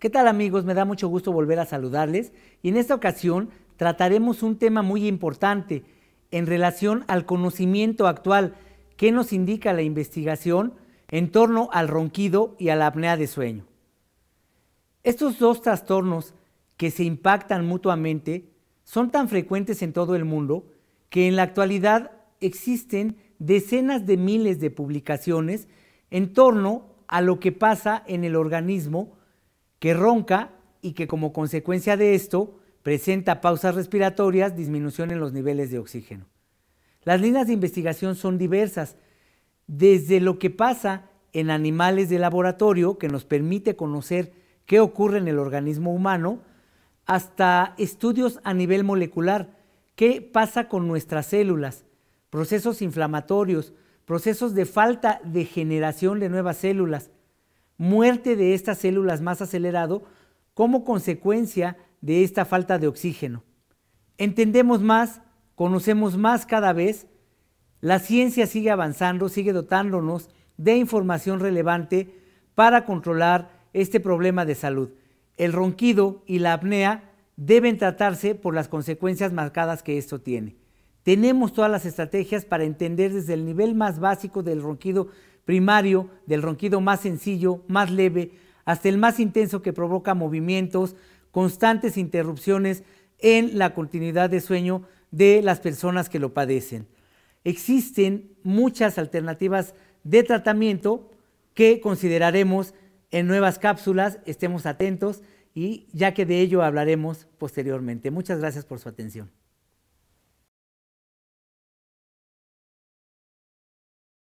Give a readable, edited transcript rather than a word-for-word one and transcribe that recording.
¿Qué tal, amigos? Me da mucho gusto volver a saludarles y en esta ocasión trataremos un tema muy importante en relación al conocimiento actual que nos indica la investigación en torno al ronquido y a la apnea de sueño. Estos dos trastornos que se impactan mutuamente son tan frecuentes en todo el mundo que en la actualidad existen decenas de miles de publicaciones en torno a lo que pasa en el organismo que ronca y que como consecuencia de esto presenta pausas respiratorias, disminución en los niveles de oxígeno. Las líneas de investigación son diversas, desde lo que pasa en animales de laboratorio, que nos permite conocer qué ocurre en el organismo humano, hasta estudios a nivel molecular, qué pasa con nuestras células, procesos inflamatorios, procesos de falta de generación de nuevas células, muerte de estas células más acelerado como consecuencia de esta falta de oxígeno. Entendemos más, conocemos más cada vez, la ciencia sigue avanzando, sigue dotándonos de información relevante para controlar este problema de salud. El ronquido y la apnea deben tratarse por las consecuencias marcadas que esto tiene. Tenemos todas las estrategias para entender desde el nivel más básico del ronquido primario, del ronquido más sencillo, más leve, hasta el más intenso que provoca movimientos, constantes interrupciones en la continuidad de sueño de las personas que lo padecen. Existen muchas alternativas de tratamiento que consideraremos en nuevas cápsulas, estemos atentos y ya que de ello hablaremos posteriormente. Muchas gracias por su atención.